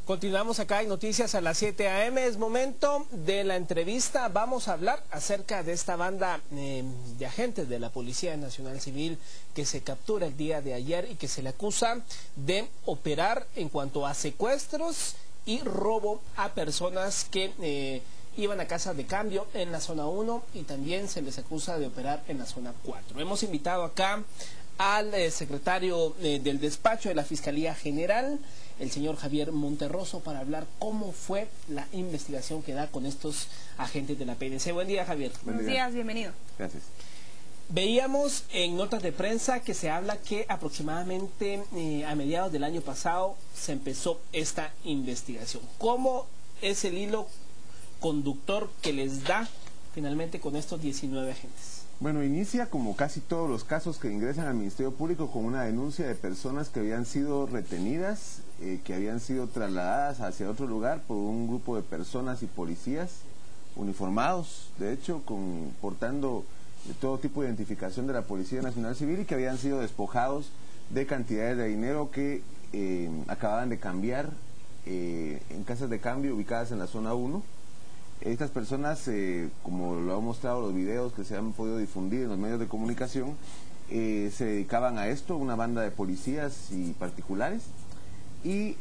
Continuamos acá en Noticias a las 7 a.m. Es momento de la entrevista. Vamos a hablar acerca de esta banda de agentes de la Policía Nacional Civil que se captura el día de ayer y que se le acusa de operar en cuanto a secuestros y robo a personas que iban a casas de cambio en la zona 1 y también se les acusa de operar en la zona 4. Hemos invitado acá al secretario del despacho de la Fiscalía General, el señor Javier Monterroso, para hablar cómo fue la investigación que da con estos agentes de la PNC. Buen día, Javier. Buenos días, bienvenido. Gracias. Veíamos en notas de prensa que se habla que aproximadamente a mediados del año pasado se empezó esta investigación. ¿Cómo es el hilo conductor que les da finalmente con estos 19 agentes? Bueno, inicia como casi todos los casos que ingresan al Ministerio Público con una denuncia de personas que habían sido retenidas, que habían sido trasladadas hacia otro lugar por un grupo de personas y policías uniformados, de hecho, portando todo tipo de identificación de la Policía Nacional Civil y que habían sido despojados de cantidades de dinero que acababan de cambiar en casas de cambio ubicadas en la zona 1. Estas personas, como lo han mostrado los videos que se han podido difundir en los medios de comunicación, se dedicaban a esto, una banda de policías y particulares, y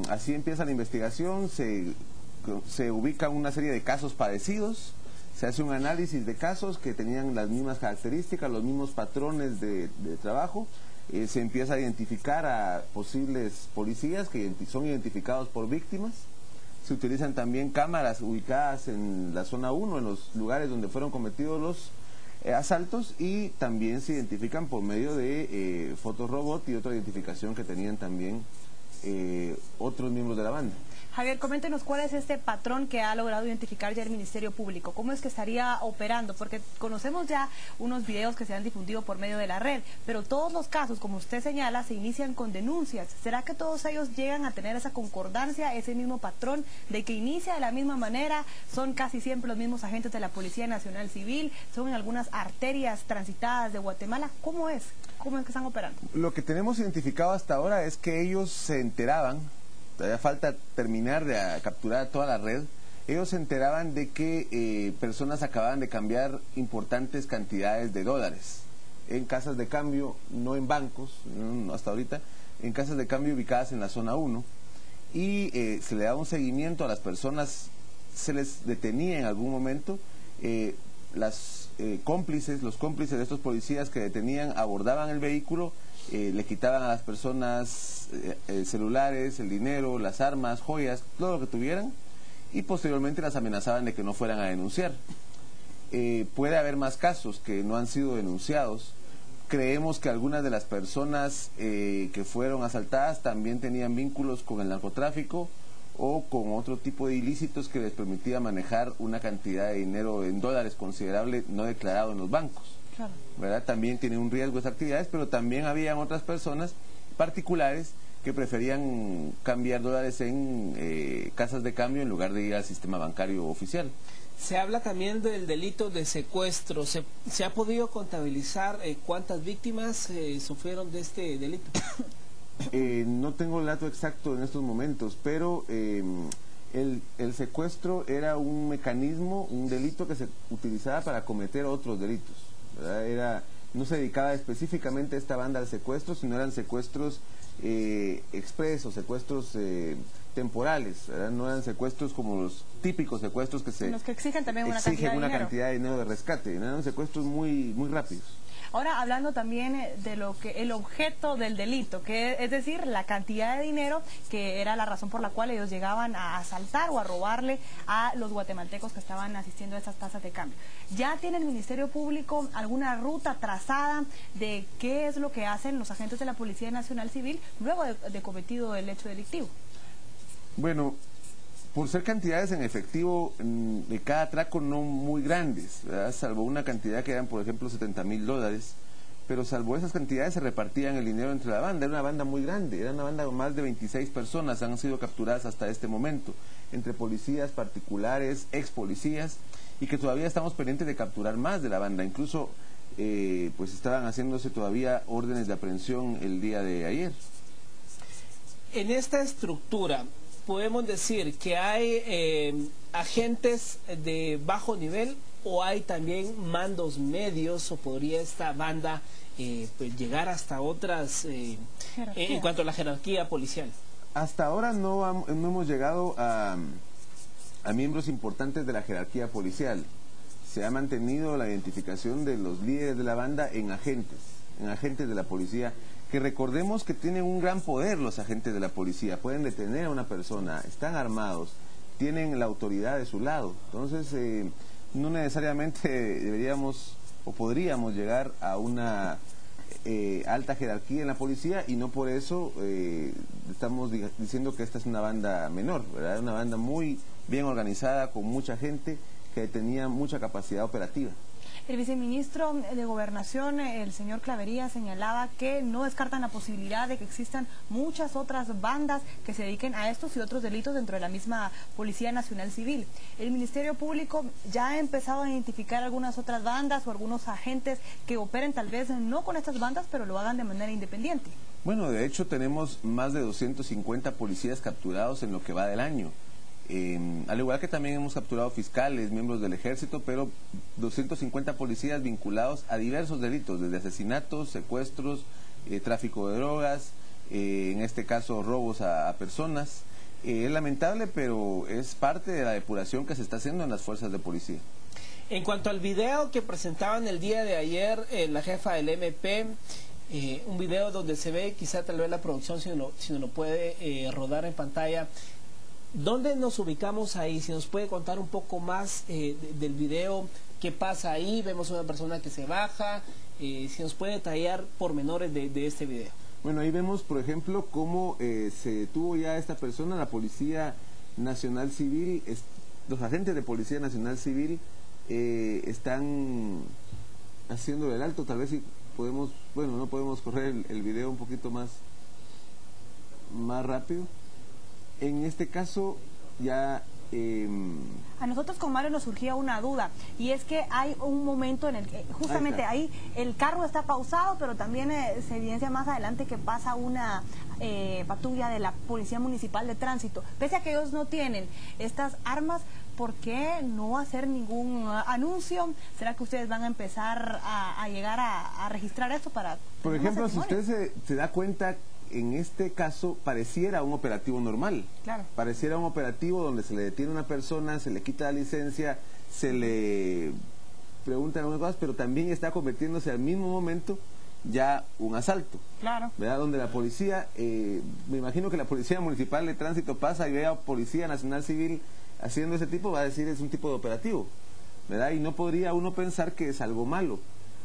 así empieza la investigación, se ubica una serie de casos parecidos, se hace un análisis de casos que tenían las mismas características, los mismos patrones de trabajo, se empieza a identificar a posibles policías que son identificados por víctimas. Se utilizan también cámaras ubicadas en la zona 1, en los lugares donde fueron cometidos los asaltos, y también se identifican por medio de fotorobot y otra identificación que tenían también otros miembros de la banda. Javier, coméntenos cuál es este patrón que ha logrado identificar ya el Ministerio Público. ¿Cómo es que estaría operando? Porque conocemos ya unos videos que se han difundido por medio de la red, pero todos los casos, como usted señala, se inician con denuncias. ¿Será que todos ellos llegan a tener esa concordancia, ese mismo patrón de que inicia de la misma manera? ¿Son casi siempre los mismos agentes de la Policía Nacional Civil? ¿Son en algunas arterias transitadas de Guatemala? ¿Cómo es? ¿Cómo es que están operando? Lo que tenemos identificado hasta ahora es que ellos se enteraban, todavía falta terminar de capturar toda la red, ellos se enteraban de que personas acababan de cambiar importantes cantidades de dólares en casas de cambio, no en bancos, no hasta ahorita, en casas de cambio ubicadas en la zona 1, y se le daba un seguimiento a las personas, se les detenía en algún momento, los cómplices de estos policías que detenían abordaban el vehículo, le quitaban a las personas celulares, el dinero, las armas, joyas, todo lo que tuvieran, y posteriormente las amenazaban de que no fueran a denunciar. Puede haber más casos que no han sido denunciados. Creemos que algunas de las personas que fueron asaltadas también tenían vínculos con el narcotráfico o con otro tipo de ilícitos que les permitía manejar una cantidad de dinero en dólares considerable no declarado en los bancos. Claro. ¿Verdad? También tiene un riesgo esas actividades, pero también habían otras personas particulares que preferían cambiar dólares en casas de cambio en lugar de ir al sistema bancario oficial. Se habla también del delito de secuestro. ¿Se ha podido contabilizar cuántas víctimas sufrieron de este delito? No tengo el dato exacto en estos momentos, pero el secuestro era un mecanismo, un delito que se utilizaba para cometer otros delitos, ¿verdad? No se dedicaba específicamente a esta banda al secuestro, sino eran secuestros expresos, secuestros temporales, ¿verdad? No eran secuestros como los típicos secuestros que los que exigen también una cantidad de dinero de rescate, eran secuestros muy rápidos. Ahora, hablando también de lo que el objeto del delito, que es decir, la cantidad de dinero que era la razón por la cual ellos llegaban a asaltar o a robarle a los guatemaltecos que estaban asistiendo a estas tasas de cambio. ¿Ya tiene el Ministerio Público alguna ruta trazada de qué es lo que hacen los agentes de la Policía Nacional Civil luego de cometido el hecho delictivo? Bueno, por ser cantidades en efectivo de cada atraco no muy grandes, ¿verdad? Salvo una cantidad que eran, por ejemplo, $70,000, pero salvo esas cantidades se repartían el dinero entre la banda. Era una banda muy grande, era una banda con más de 26 personas, han sido capturadas hasta este momento, entre policías particulares, ex policías, y que todavía estamos pendientes de capturar más de la banda. Incluso pues estaban haciéndose todavía órdenes de aprehensión el día de ayer. En esta estructura, podemos decir que hay agentes de bajo nivel o hay también mandos medios, o podría esta banda pues llegar hasta otras en cuanto a la jerarquía policial? Hasta ahora no hemos llegado a miembros importantes de la jerarquía policial. Se ha mantenido la identificación de los líderes de la banda en agentes de la policía, que recordemos que tienen un gran poder los agentes de la policía. Pueden detener a una persona, están armados, tienen la autoridad de su lado. Entonces, no necesariamente deberíamos o podríamos llegar a una alta jerarquía en la policía, y no por eso estamos diciendo que esta es una banda menor, ¿verdad? Una banda muy bien organizada, con mucha gente, que tenía mucha capacidad operativa. El viceministro de Gobernación, el señor Clavería, señalaba que no descartan la posibilidad de que existan muchas otras bandas que se dediquen a estos y otros delitos dentro de la misma Policía Nacional Civil. El Ministerio Público ya ha empezado a identificar algunas otras bandas o algunos agentes que operen tal vez no con estas bandas, pero lo hagan de manera independiente. Bueno, de hecho tenemos más de 250 policías capturados en lo que va del año. Al igual que también hemos capturado fiscales, miembros del ejército, pero 250 policías vinculados a diversos delitos, desde asesinatos, secuestros, tráfico de drogas, en este caso robos a personas. Es lamentable, pero es parte de la depuración que se está haciendo en las fuerzas de policía. En cuanto al video que presentaban el día de ayer, la jefa del MP, un video donde se ve, quizá tal vez la producción si no lo puede rodar en pantalla, ¿dónde nos ubicamos ahí? Si nos puede contar un poco más del video, qué pasa ahí. Vemos una persona que se baja, si nos puede detallar pormenores de este video. Bueno, ahí vemos, por ejemplo, cómo se detuvo ya esta persona. La Policía Nacional Civil, los agentes de Policía Nacional Civil están haciendo el alto. Tal vez si podemos, bueno, no podemos correr el video un poquito más rápido. En este caso ya... A nosotros con Mario nos surgía una duda, y es que hay un momento en el que justamente ahí el carro está pausado, pero también se evidencia más adelante que pasa una patrulla de la Policía Municipal de Tránsito. Pese a que ellos no tienen estas armas, ¿por qué no hacer ningún anuncio? ¿Será que ustedes van a empezar a llegar a registrar esto para... Por ejemplo, si usted se da cuenta, en este caso pareciera un operativo normal. Claro. Pareciera un operativo donde se le detiene a una persona, se le quita la licencia, se le preguntan algunas cosas, pero también está convirtiéndose al mismo momento ya un asalto. Claro. ¿Verdad? Donde la policía, me imagino que la Policía Municipal de Tránsito pasa y ve a Policía Nacional Civil haciendo ese tipo, va a decir es un tipo de operativo, ¿verdad? Y no podría uno pensar que es algo malo.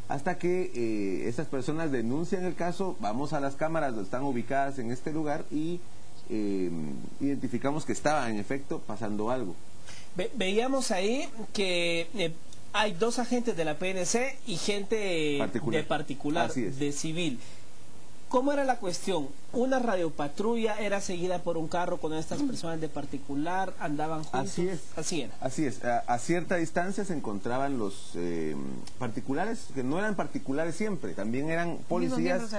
Hasta que estas personas denuncian el caso, vamos a las cámaras, están ubicadas en este lugar y identificamos que estaba en efecto pasando algo. Veíamos ahí que hay dos agentes de la PNC y gente de particular, de civil. ¿Cómo era la cuestión? ¿Una radiopatrulla era seguida por un carro con estas personas de particular? ¿Andaban juntos? Así es. Así era. Así es. A cierta distancia se encontraban los particulares, que no eran particulares siempre, también eran policías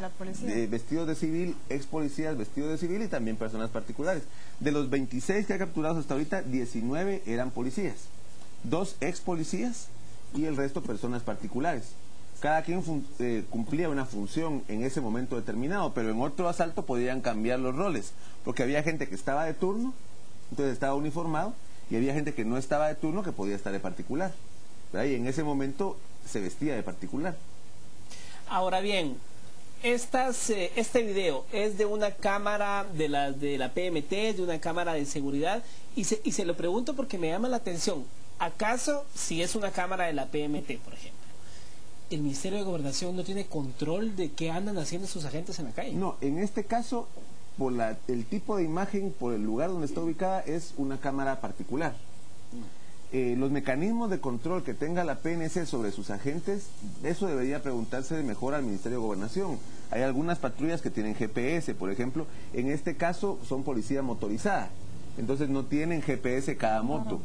vestidos de civil, ex policías vestidos de civil y también personas particulares. De los 26 que ha capturado hasta ahorita, 19 eran policías, 2 ex policías y el resto personas particulares. Cada quien cumplía una función en ese momento determinado, pero en otro asalto podían cambiar los roles, porque había gente que estaba de turno, entonces estaba uniformado, y había gente que no estaba de turno, que podía estar de particular, ¿verdad? Y en ese momento se vestía de particular. Ahora bien, este video es de una cámara de la PMT, de una cámara de seguridad, y se lo pregunto porque me llama la atención. ¿Acaso si es una cámara de la PMT, por ejemplo, el Ministerio de Gobernación no tiene control de qué andan haciendo sus agentes en la calle? No, en este caso, por el tipo de imagen, por el lugar donde está ubicada, es una cámara particular. Los mecanismos de control que tenga la PNC sobre sus agentes, eso debería preguntarse mejor al Ministerio de Gobernación. Hay algunas patrullas que tienen GPS, por ejemplo. En este caso son policía motorizada, entonces no tienen GPS cada moto.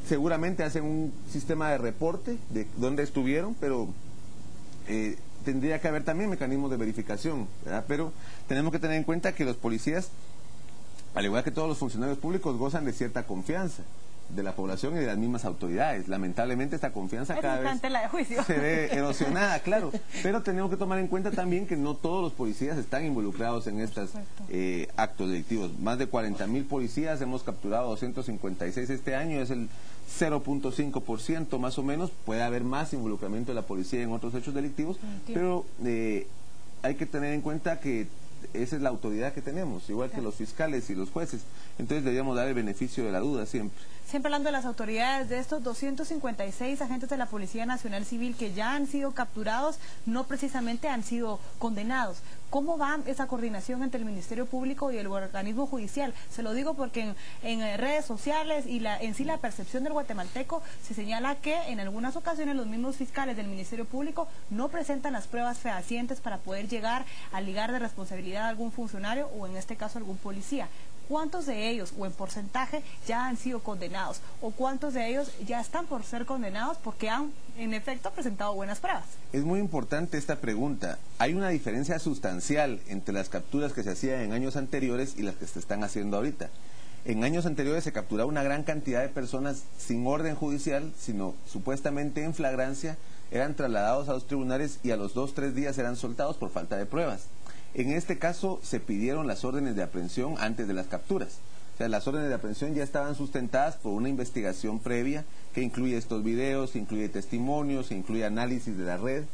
Seguramente hacen un sistema de reporte de dónde estuvieron, pero tendría que haber también mecanismos de verificación, ¿verdad? Pero tenemos que tener en cuenta que los policías al igual que todos los funcionarios públicos, gozan de cierta confianza de la población y de las mismas autoridades. Lamentablemente esta confianza cada vez se ve erosionada, claro, pero tenemos que tomar en cuenta también que no todos los policías están involucrados en estos actos delictivos. Más de 40.000 policías, hemos capturado 256 este año, es el 0.5% más o menos. Puede haber más involucramiento de la policía en otros hechos delictivos, pero hay que tener en cuenta que esa es la autoridad que tenemos, igual que los fiscales y los jueces. Entonces deberíamos dar el beneficio de la duda siempre. Siempre hablando de las autoridades, de estos 256 agentes de la Policía Nacional Civil que ya han sido capturados, no precisamente han sido condenados. ¿Cómo va esa coordinación entre el Ministerio Público y el organismo judicial? Se lo digo porque en redes sociales y en sí la percepción del guatemalteco se señala que en algunas ocasiones los mismos fiscales del Ministerio Público no presentan las pruebas fehacientes para poder llegar a ligar de responsabilidad a algún funcionario o en este caso algún policía. ¿Cuántos de ellos, o en porcentaje, ya han sido condenados? ¿O cuántos de ellos ya están por ser condenados porque han, en efecto, presentado buenas pruebas? Es muy importante esta pregunta. Hay una diferencia sustancial entre las capturas que se hacían en años anteriores y las que se están haciendo ahorita. En años anteriores se capturaba una gran cantidad de personas sin orden judicial, sino supuestamente en flagrancia, eran trasladados a los tribunales y a los 2 o 3 días eran soltados por falta de pruebas. En este caso se pidieron las órdenes de aprehensión antes de las capturas. O sea, las órdenes de aprehensión ya estaban sustentadas por una investigación previa que incluye estos videos, que incluye testimonios, que incluye análisis de la red,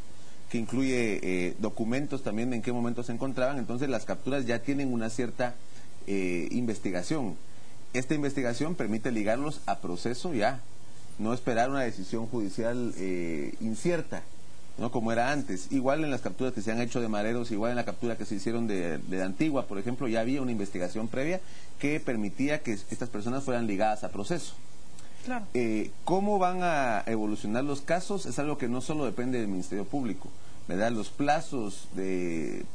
que incluye documentos también de en qué momento se encontraban. Entonces las capturas ya tienen una cierta investigación. Esta investigación permite ligarlos a proceso ya, no esperar una decisión judicial incierta, ¿no? Como era antes. Igual en las capturas que se han hecho de mareros, igual en la captura que se hicieron de Antigua, por ejemplo, ya había una investigación previa que permitía que estas personas fueran ligadas a proceso. Claro. ¿Cómo van a evolucionar los casos? Es algo que no solo depende del Ministerio Público, ¿verdad? Los plazos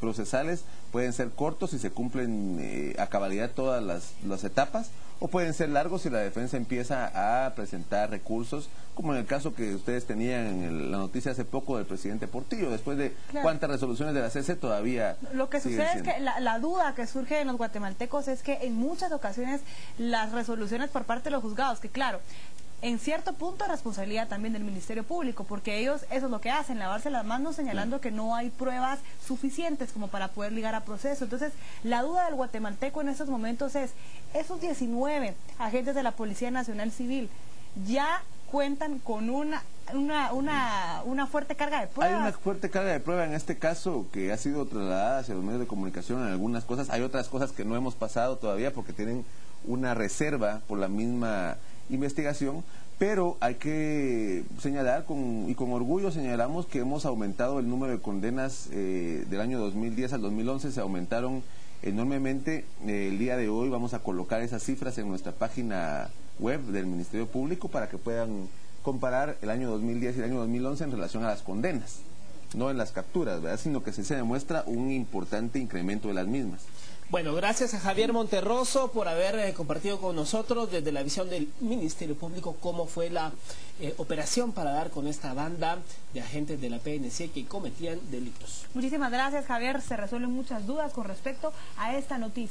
procesales pueden ser cortos si se cumplen a cabalidad todas las etapas, o pueden ser largos si la defensa empieza a presentar recursos, como en el caso que ustedes tenían en la noticia hace poco del presidente Portillo, después de cuántas resoluciones de la CC todavía. Lo que sucede es que la duda que surge en los guatemaltecos es que en muchas ocasiones las resoluciones por parte de los juzgados, que claro, en cierto punto es responsabilidad también del Ministerio Público, porque ellos eso es lo que hacen, lavarse las manos señalando que no hay pruebas suficientes como para poder ligar a proceso. Entonces, la duda del guatemalteco en estos momentos es, esos 19 agentes de la Policía Nacional Civil ya cuentan con una fuerte carga de pruebas. Hay una fuerte carga de prueba en este caso que ha sido trasladada hacia los medios de comunicación en algunas cosas. Hay otras cosas que no hemos pasado todavía porque tienen una reserva por la misma investigación, pero hay que señalar y con orgullo señalamos que hemos aumentado el número de condenas del año 2010 al 2011, se aumentaron enormemente. El día de hoy vamos a colocar esas cifras en nuestra página web del Ministerio Público para que puedan comparar el año 2010 y el año 2011 en relación a las condenas, no en las capturas, ¿verdad? Sino que se demuestra un importante incremento de las mismas. Bueno, gracias a Javier Monterroso por haber compartido con nosotros desde la visión del Ministerio Público cómo fue la operación para dar con esta banda de agentes de la PNC que cometían delitos. Muchísimas gracias, Javier. Se resuelven muchas dudas con respecto a esta noticia.